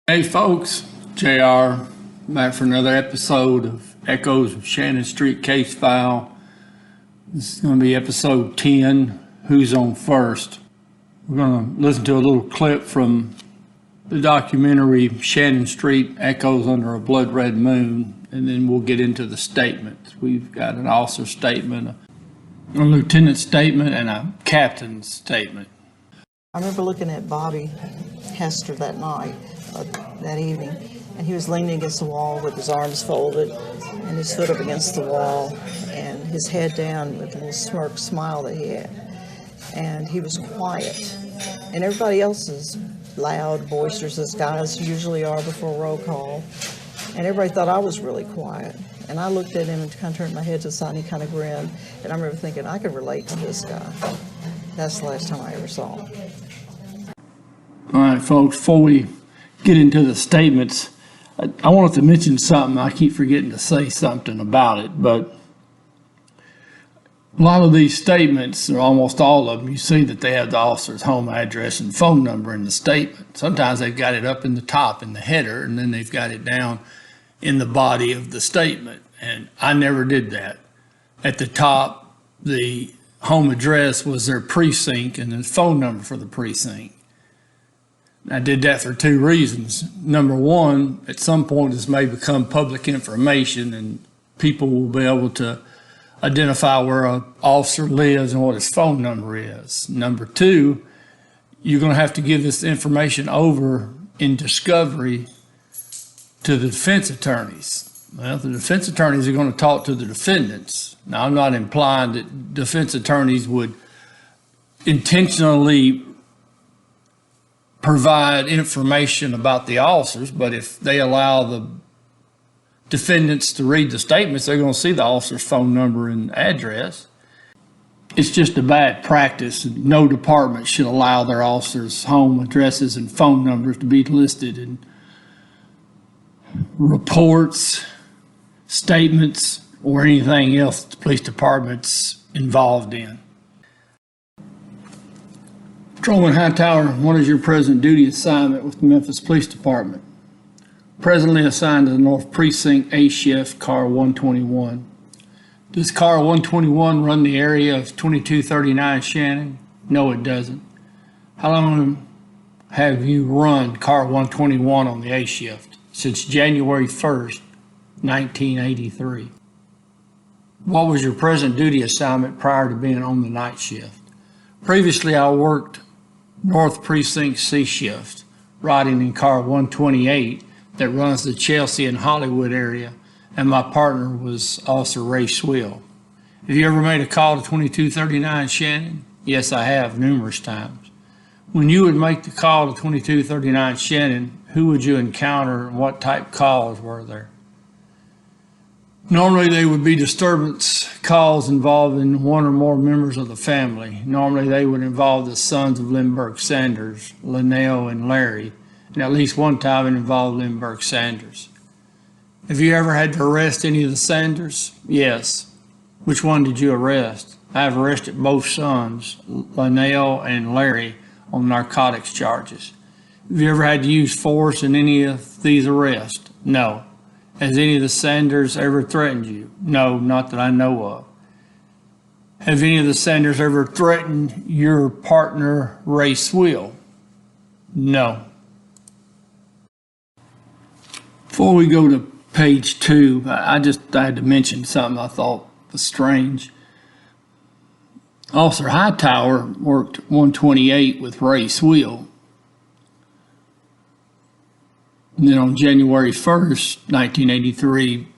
Hey folks, JR back for another episode of Echoes of Shannon Street Case File. This is going to be episode 10, Who's on First. We're going to listen to a little clip from the documentary Shannon Street Echoes Under a Blood Red Moon, and then we'll get into the statements. We've got an officer statement, a lieutenant's statement, and a captain's statement. I remember looking at Bobby Hester that night, that evening, and he was leaning against the wall with his arms folded and his foot up against the wall and his head down with a little smirk smile that he had. And he was quiet. And everybody else is loud, boisterous, as guys usually are before roll call. And everybody thought I was really quiet. And I looked at him and kind of turned my head to the side and he kind of grinned. And I remember thinking, I could relate to this guy. That's the last time I ever saw him. All right, folks, before we get into the statements, I wanted to mention something. I keep forgetting to say something about it, but a lot of these statements, or almost all of them, you see that they have the officer's home address and phone number in the statement. Sometimes they've got it up in the top in the header, and then they've got it down in the body of the statement, and I never did that. At the top, the home address was their precinct and the phone number for the precinct. I did that for two reasons. Number one, at some point this may become public information and people will be able to identify where an officer lives and what his phone number is. Number two, you're going to have to give this information over in discovery to the defense attorneys. Well, the defense attorneys are going to talk to the defendants. Now, I'm not implying that defense attorneys would intentionally provide information about the officers, but if they allow the defendants to read the statements, they're going to see the officer's phone number and address. It's just a bad practice. No department should allow their officers' home addresses and phone numbers to be listed in reports, statements, or anything else the police department's involved in. Patrolman Hightower, what is your present duty assignment with the Memphis Police Department? Presently assigned to the North Precinct A shift, car 121. Does car 121 run the area of 2239 Shannon? No, it doesn't. How long have you run car 121 on the A shift? Since January 1st, 1983. What was your present duty assignment prior to being on the night shift? Previously, I worked North Precinct C shift, riding in car 128 that runs the Chelsea and Hollywood area, and my partner was Officer Ray Swill. Have you ever made a call to 2239 Shannon? Yes, I have, numerous times. When you would make the call to 2239 Shannon, who would you encounter and what type calls were there? Normally, they would be disturbance calls involving one or more members of the family. Normally, they would involve the sons of Lindbergh Sanders, Linnell and Larry, and at least one time it involved Lindbergh Sanders. Have you ever had to arrest any of the Sanders? Yes. Which one did you arrest? I have arrested both sons, Linnell and Larry, on narcotics charges. Have you ever had to use force in any of these arrests? No. Has any of the Sanders ever threatened you? No, not that I know of. Have any of the Sanders ever threatened your partner, Ray Swill? No. Before we go to page 2, I had to mention something I thought was strange. Officer Hightower worked 128 with Ray Swill. And then on January 1st, 1983,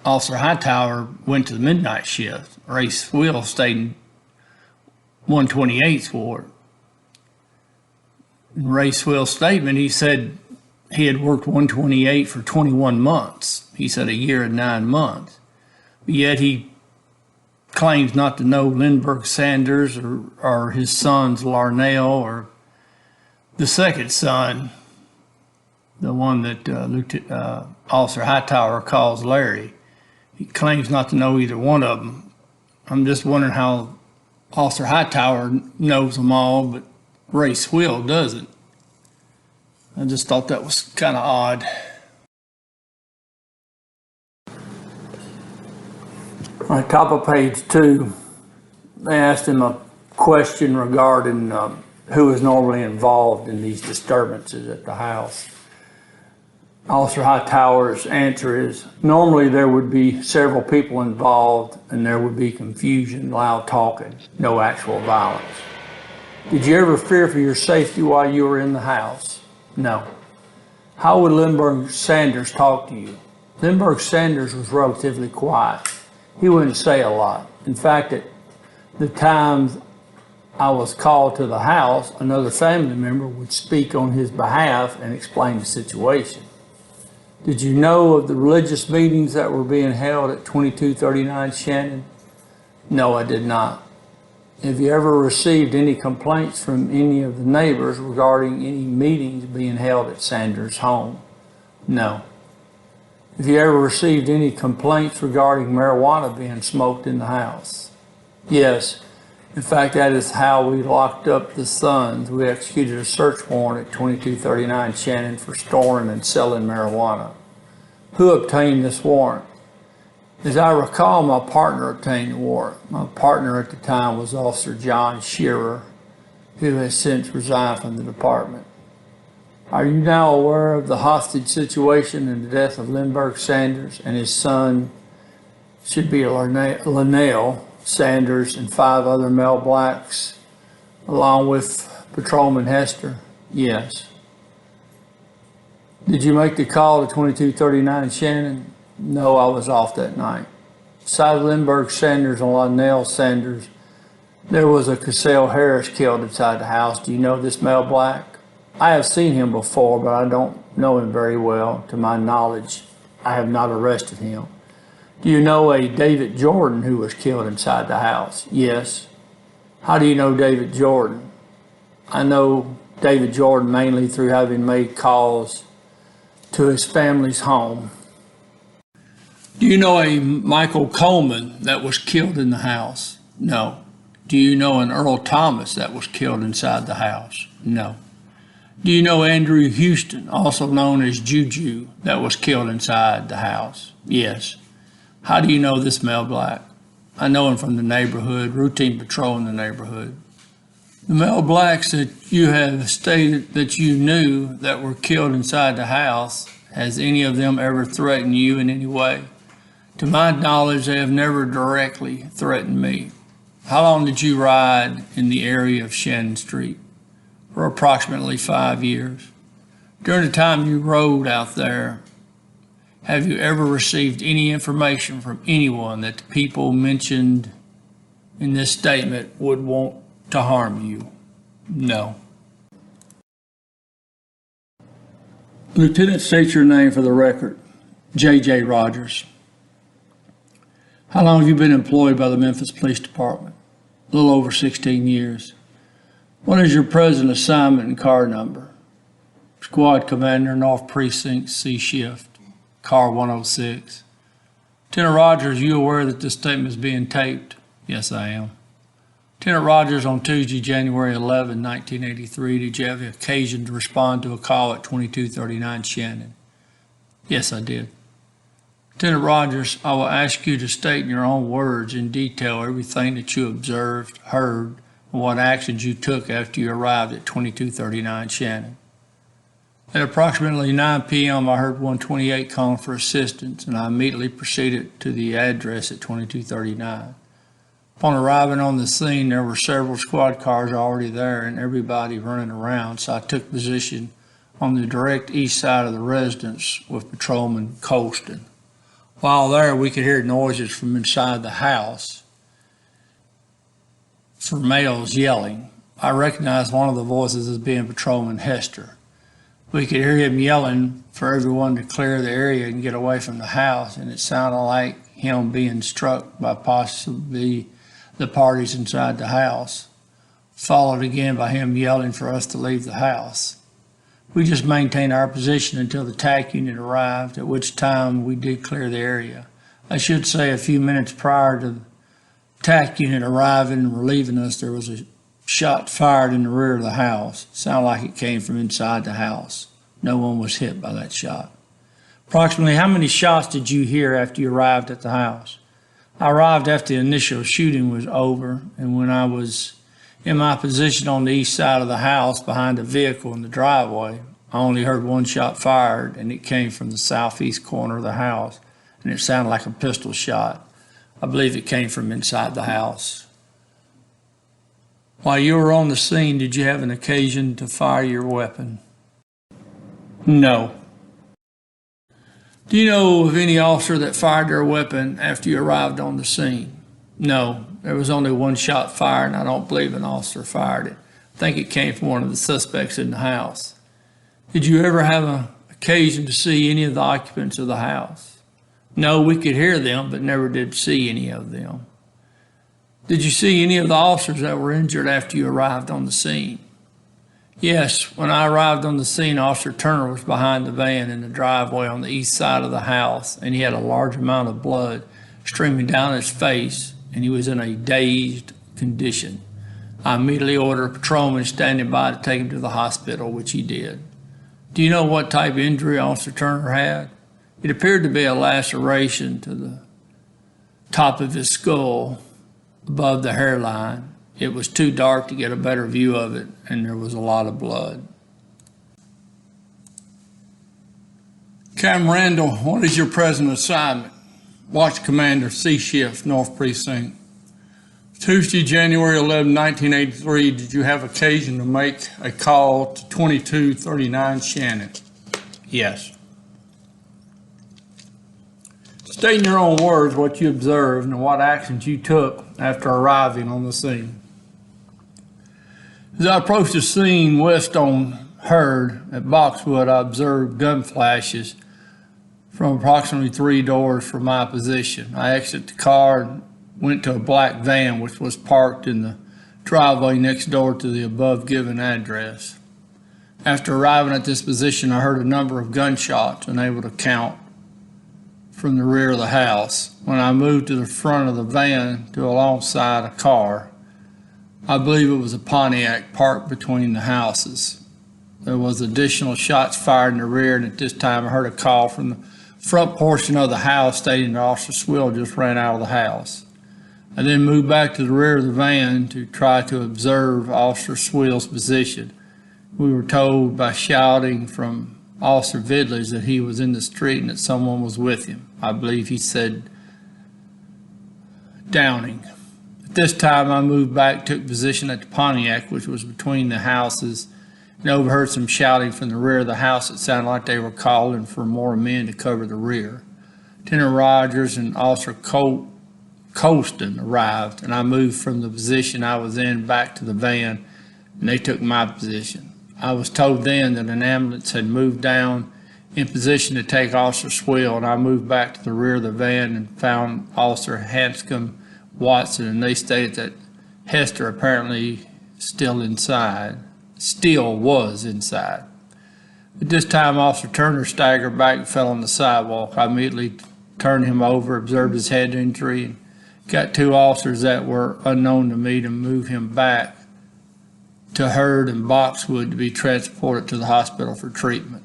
Officer Hightower went to the midnight shift. Ray Swill stayed in 128's ward. In Ray Swill's statement, he said he had worked 128 for 21 months. He said a year and 9 months. But yet he claims not to know Lindbergh Sanders or his sons, Larnell, or the second son, the one that Officer Hightower calls Larry. He claims not to know either one of them. I'm just wondering how Officer Hightower knows them all, but Ray Swill doesn't. I just thought that was kind of odd. On the top of page 2, they asked him a question regarding who is normally involved in these disturbances at the house. Officer Hightower's answer is, normally there would be several people involved and there would be confusion, loud talking, no actual violence. Did you ever fear for your safety while you were in the house? No. How would Lindbergh Sanders talk to you? Lindbergh Sanders was relatively quiet. He wouldn't say a lot. In fact, at the times I was called to the house, another family member would speak on his behalf and explain the situation. Did you know of the religious meetings that were being held at 2239 Shannon? No, I did not. Have you ever received any complaints from any of the neighbors regarding any meetings being held at Sanders' home? No. Have you ever received any complaints regarding marijuana being smoked in the house? Yes. In fact, that is how we locked up the Sons. We executed a search warrant at 2239 Shannon for storing and selling marijuana. Who obtained this warrant? As I recall, my partner obtained the warrant. My partner at the time was Officer John Shearer, who has since resigned from the department. Are you now aware of the hostage situation and the death of Lindbergh Sanders and his son, should be Linnell Sanders, and 5 other male blacks, along with Patrolman Hester? Yes. Did you make the call to 2239 Shannon? No, I was off that night. Besides Lindbergh Sanders and Linnell Sanders, there was a Cassell Harris killed inside the house. Do you know this male black? I have seen him before, but I don't know him very well. To my knowledge, I have not arrested him. Do you know a David Jordan who was killed inside the house? Yes. How do you know David Jordan? I know David Jordan mainly through having made calls to his family's home. Do you know a Michael Coleman that was killed in the house? No. Do you know an Earl Thomas that was killed inside the house? No. Do you know Andrew Houston, also known as Juju, that was killed inside the house? Yes. How do you know this male black? I know him from the neighborhood, routine patrol in the neighborhood. The male blacks that you have stated that you knew that were killed inside the house, has any of them ever threatened you in any way? To my knowledge, they have never directly threatened me. How long did you ride in the area of Shannon Street? For approximately 5 years. During the time you rode out there, have you ever received any information from anyone that the people mentioned in this statement would want to harm you? No. Lieutenant, state your name for the record. J.J. Rogers. How long have you been employed by the Memphis Police Department? A little over 16 years. What is your present assignment and car number? Squad Commander, North Precinct, C Shift, car 106. Lieutenant Rogers, you aware that this statement is being taped? Yes, I am. Lieutenant Rogers, on Tuesday, January 11, 1983, did you have the occasion to respond to a call at 2239 Shannon? Yes, I did. Lieutenant Rogers, I will ask you to state in your own words in detail everything that you observed, heard, and what actions you took after you arrived at 2239 Shannon. At approximately 9 p.m., I heard 128 calling for assistance, and I immediately proceeded to the address at 2239. Upon arriving on the scene, there were several squad cars already there and everybody running around, so I took position on the direct east side of the residence with Patrolman Colston. While there, we could hear noises from inside the house for males yelling. I recognized one of the voices as being Patrolman Hester. We could hear him yelling for everyone to clear the area and get away from the house, and it sounded like him being struck by possibly the parties inside the house, followed again by him yelling for us to leave the house. We just maintained our position until the TAC unit arrived, at which time we did clear the area. I should say a few minutes prior to the TAC unit arriving and relieving us, there was a shot fired in the rear of the house. It sounded like it came from inside the house. No one was hit by that shot. Approximately how many shots did you hear after you arrived at the house? I arrived after the initial shooting was over, and when I was in my position on the east side of the house behind the vehicle in the driveway, I only heard one shot fired, and it came from the southeast corner of the house, and it sounded like a pistol shot. I believe it came from inside the house. While you were on the scene, did you have an occasion to fire your weapon? No. Do you know of any officer that fired their weapon after you arrived on the scene? No, there was only one shot fired, and I don't believe an officer fired it. I think it came from one of the suspects in the house. Did you ever have an occasion to see any of the occupants of the house? No, we could hear them, but never did see any of them. Did you see any of the officers that were injured after you arrived on the scene? Yes, when I arrived on the scene, Officer Turner was behind the van in the driveway on the east side of the house, and he had a large amount of blood streaming down his face, and he was in a dazed condition. I immediately ordered a patrolman standing by to take him to the hospital, which he did. Do you know what type of injury Officer Turner had? It appeared to be a laceration to the top of his skull above the hairline. It was too dark to get a better view of it, and there was a lot of blood. Cam Randall, what is your present assignment? Watch Commander, C Shift, North Precinct. Tuesday, January 11, 1983, did you have occasion to make a call to 2239 Shannon? Yes. State in your own words what you observed and what actions you took after arriving on the scene. As I approached the scene west on Hurd at Boxwood, I observed gun flashes from approximately 3 doors from my position. I exited the car and went to a black van which was parked in the driveway next door to the above given address. After arriving at this position, I heard a number of gunshots, unable to count, from the rear of the house. When I moved to the front of the van to alongside a car, I believe it was a Pontiac parked between the houses. There was additional shots fired in the rear, and at this time I heard a call from the front portion of the house stating that Officer Swill just ran out of the house. I then moved back to the rear of the van to try to observe Officer Swill's position. We were told by shouting from Officer Vidley's that he was in the street and that someone was with him. I believe he said Downing. At this time, I moved back, took position at the Pontiac, which was between the houses, and overheard some shouting from the rear of the house. It sounded like they were calling for more men to cover the rear. Lieutenant Rogers and Officer Colston arrived, and I moved from the position I was in back to the van, and they took my position. I was told then that an ambulance had moved down in position to take Officer Swill, and I moved back to the rear of the van and found Officer Hanscom Watson, and they stated that Hester apparently still was inside. At this time, Officer Turner staggered back and fell on the sidewalk. I immediately turned him over, observed his head injury, and got 2 officers that were unknown to me to move him back to Hurd and Boxwood to be transported to the hospital for treatment.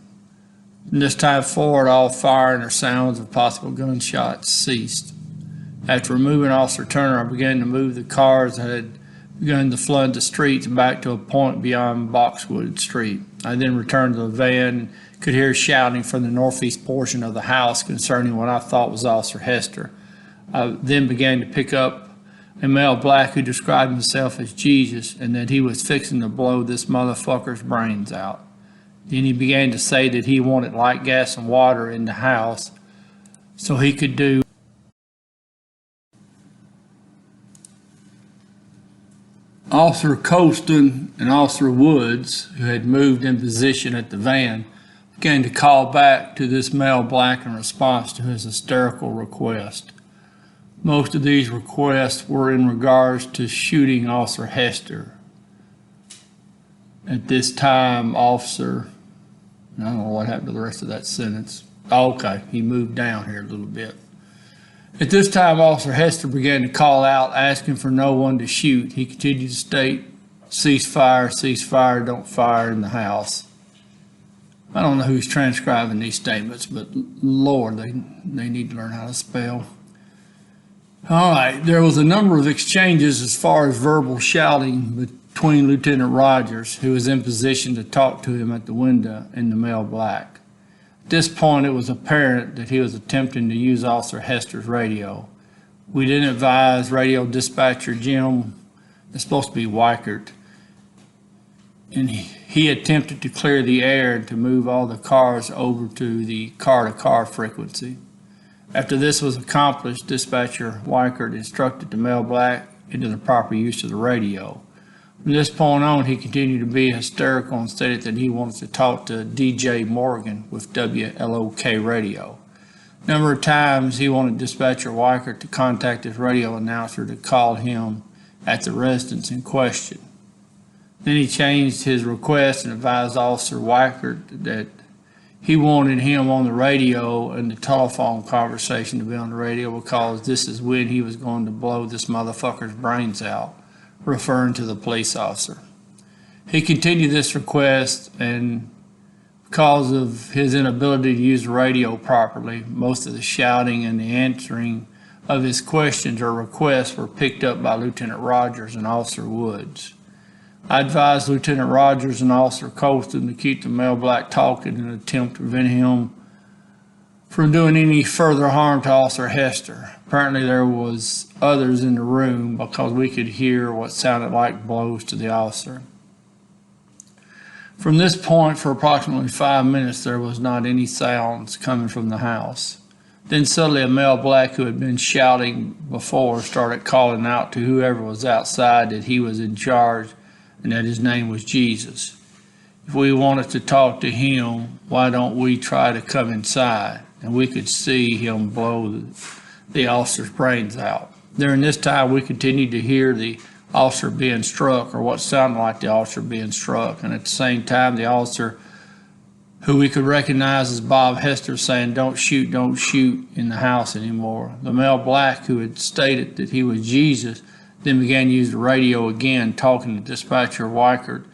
From this time forward, all firing or sounds of possible gunshots ceased. After removing Officer Turner, I began to move the cars that had begun to flood the streets back to a point beyond Boxwood Street. I then returned to the van and could hear shouting from the northeast portion of the house concerning what I thought was Officer Hester. I then began to pick up a male black who described himself as Jesus and that he was fixing to blow this motherfucker's brains out. Then he began to say that he wanted light gas and water in the house so he could do. Officer Colston and Officer Woods, who had moved in position at the van, began to call back to this male black in response to his hysterical request. Most of these requests were in regards to shooting Officer Hester. At this time, I don't know what happened to the rest of that sentence. Okay, he moved down here a little bit. At this time, Officer Hester began to call out, asking for no one to shoot. He continued to state, cease fire, don't fire in the house. I don't know who's transcribing these statements, but Lord, they need to learn how to spell. All right, there was a number of exchanges as far as verbal shouting between Lieutenant Rogers, who was in position to talk to him at the window, and the male black. At this point, it was apparent that he was attempting to use Officer Hester's radio. We didn't advise radio dispatcher Jim, it's supposed to be Weichert, and he attempted to clear the air and to move all the cars over to the car-to-car frequency. After this was accomplished, dispatcher Weichert instructed the male black into the proper use of the radio. From this point on, he continued to be hysterical and stated that he wanted to talk to DJ Morgan with WLOK radio. A number of times he wanted dispatcher Weichert to contact his radio announcer to call him at the residence in question. Then he changed his request and advised Officer Weichert that he wanted him on the radio and the telephone conversation to be on the radio because this is when he was going to blow this motherfucker's brains out, referring to the police officer. He continued this request, and because of his inability to use the radio properly, most of the shouting and the answering of his questions or requests were picked up by Lieutenant Rogers and Officer Woods. I advised Lieutenant Rogers and Officer Colston to keep the male black talking in an attempt to prevent him from doing any further harm to Officer Hester. Apparently there was others in the room because we could hear what sounded like blows to the officer. From this point, for approximately 5 minutes, there was not any sounds coming from the house. Then suddenly a male black who had been shouting before started calling out to whoever was outside that he was in charge and that his name was Jesus. If we wanted to talk to him, why don't we try to come inside? And we could see him blow the officer's brains out. During this time, we continued to hear the officer being struck, or what sounded like the officer being struck. And at the same time, the officer, who we could recognize as Bob Hester, saying, don't shoot in the house anymore. The male black who had stated that he was Jesus then began to use the radio again, talking to dispatcher Weichert,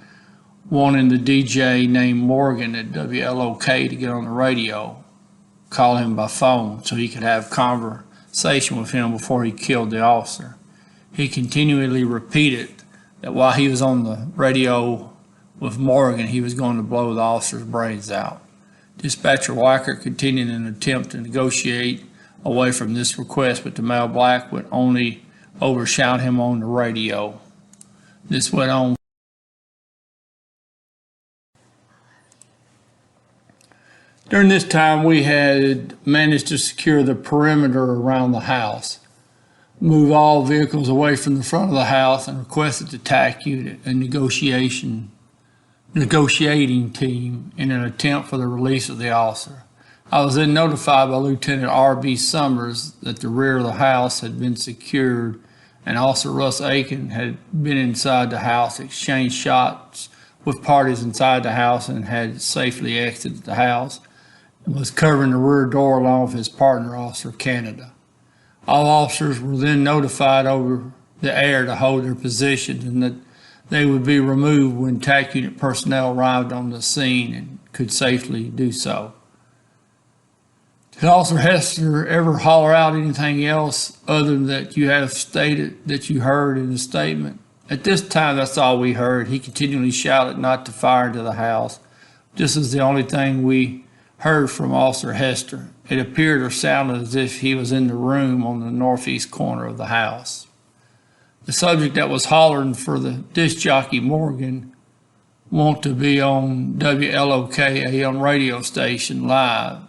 wanting the DJ named Morgan at WLOK to get on the radio, call him by phone so he could have conversation with him before he killed the officer. He continually repeated that while he was on the radio with Morgan, he was going to blow the officer's brains out. Dispatcher Weichert continued an attempt to negotiate away from this request, but the male black would only overshout him on the radio. This went on. During this time, we had managed to secure the perimeter around the house, move all vehicles away from the front of the house, and requested the TAC unit and negotiating team in an attempt for the release of the officer. I was then notified by Lieutenant R.B. Summers that the rear of the house had been secured and Officer Russ Aiken had been inside the house, exchanged shots with parties inside the house, and had safely exited the house and was covering the rear door along with his partner, Officer Canada. All officers were then notified over the air to hold their positions and that they would be removed when TAC unit personnel arrived on the scene and could safely do so. Did Officer Hester ever holler out anything else other than that you have stated that you heard in the statement? At this time, that's all we heard. He continually shouted not to fire into the house. This is the only thing we heard from Officer Hester. It appeared or sounded as if he was in the room on the northeast corner of the house. The subject that was hollering for the disc jockey Morgan wanted to be on WLOK AM radio station live,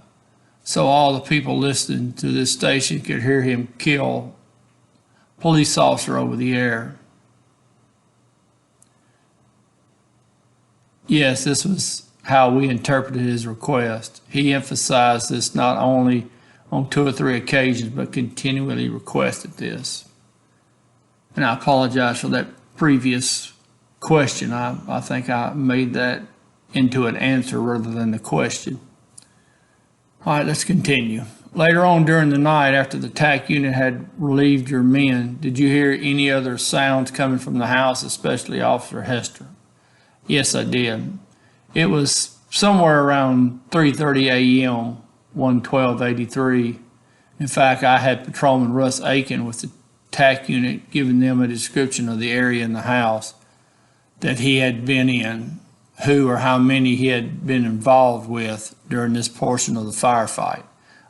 so all the people listening to this station could hear him kill police officer over the air. Yes, this was how we interpreted his request. He emphasized this not only on 2 or 3 occasions, but continually requested this. And I apologize for that previous question. I think I made that into an answer rather than the question. All right, let's continue. Later on during the night, after the TAC unit had relieved your men, did you hear any other sounds coming from the house, especially Officer Hester? Yes, I did. It was somewhere around 3:30 a.m., 11283. In fact, I had Patrolman Russ Aiken with the TAC unit giving them a description of the area in the house that he had been in, who or how many he had been involved with during this portion of the firefight.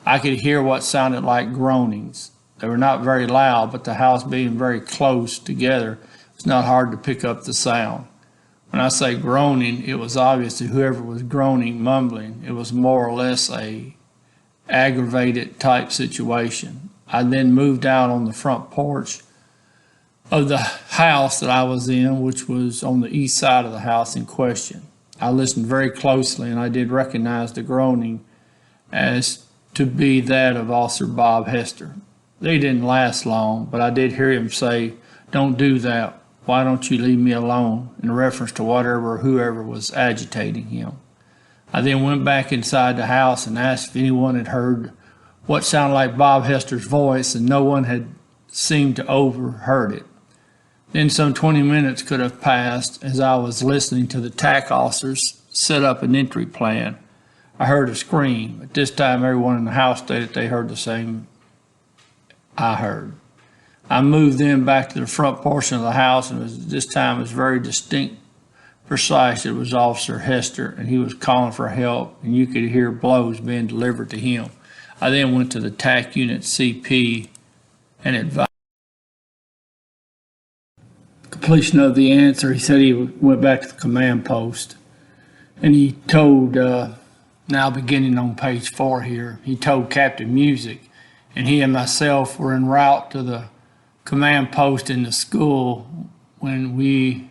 I could hear what sounded like groanings. They were not very loud, but the house being very close together, it's not hard to pick up the sound. When I say groaning, it was obvious that whoever was groaning, mumbling, it was more or less a aggravated type situation. I then moved out on the front porch of the house that I was in, which was on the east side of the house in question. I listened very closely, and I did recognize the groaning as to be that of Officer Bob Hester. They didn't last long, but I did hear him say, "Don't do that. Why don't you leave me alone?" in reference to whatever or whoever was agitating him. I then went back inside the house and asked if anyone had heard what sounded like Bob Hester's voice, and no one had seemed to overheard it. Then some 20 minutes could have passed as I was listening to the TAC officers set up an entry plan. I heard a scream. At this time, everyone in the house stated they heard the same I heard. I moved then back to the front portion of the house, and this time it was very distinct, precise. It was Officer Hester, and he was calling for help, and you could hear blows being delivered to him. I then went to the TAC unit CP and advised completion of the answer. He said he went back to the command post, and he told, now beginning on page 4 here, he told Captain Music, and he and myself were en route to the command post in the school when we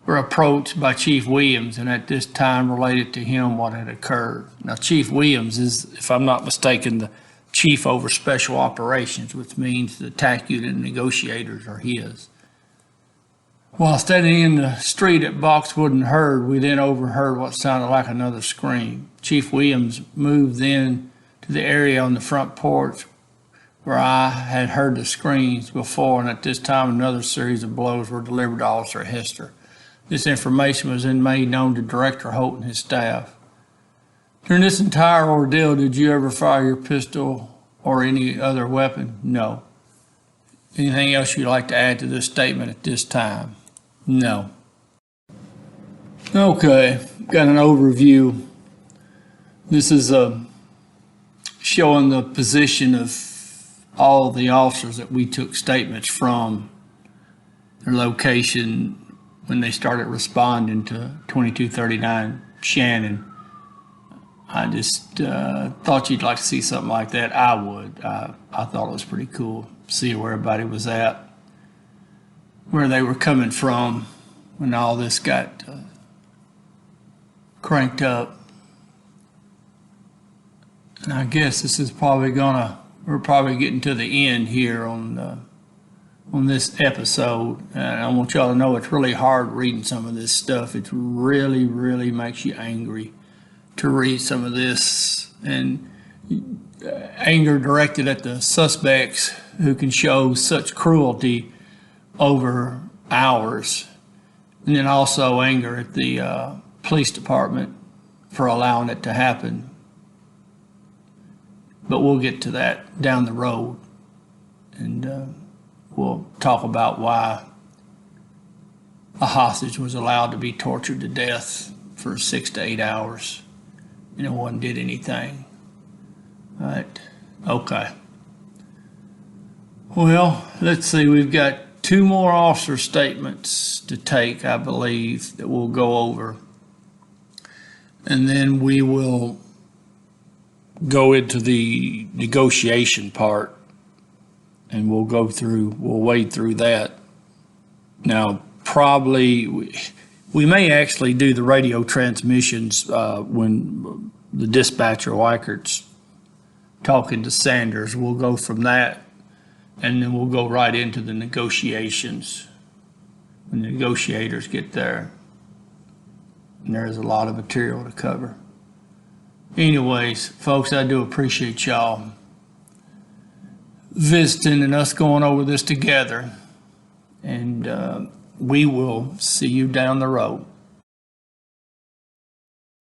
were approached by Chief Williams, and at this time related to him what had occurred. Now, Chief Williams is, if I'm not mistaken, the chief over special operations, which means the TAC unit negotiators are his. While standing in the street at Boxwood and Hurd, we then overheard what sounded like another scream. Chief Williams moved then to the area on the front porch where I had heard the screams before, and at this time another series of blows were delivered to Officer Hester. This information was then made known to Director Holt and his staff. During this entire ordeal, did you ever fire your pistol or any other weapon? No. Anything else you'd like to add to this statement at this time? No. Okay, got an overview. This is showing the position of all the officers that we took statements from, their location when they started responding to 2239 Shannon. I just thought you'd like to see something like that. I would. I thought it was pretty cool. See where everybody was at, where they were coming from when all this got cranked up. And I guess this is probably we're probably getting to the end here on this episode. And I want y'all to know it's really hard reading some of this stuff. It really, really makes you angry to read some of this, and anger directed at the suspects who can show such cruelty over hours, and then also anger at the police department for allowing it to happen. But we'll get to that down the road, and we'll talk about why a hostage was allowed to be tortured to death for 6 to 8 hours and no one did anything. All right, okay. Well, let's see, we've got 2 more officer statements to take, I believe, that we'll go over. And then we will go into the negotiation part, and we'll wade through that. Now, probably we may actually do the radio transmissions when the dispatcher Weichert's talking to Sanders. We'll go from that, and then we'll go right into the negotiations when the negotiators get there. And there's a lot of material to cover. Anyways, folks, I do appreciate y'all visiting and us going over this together. And we will see you down the road.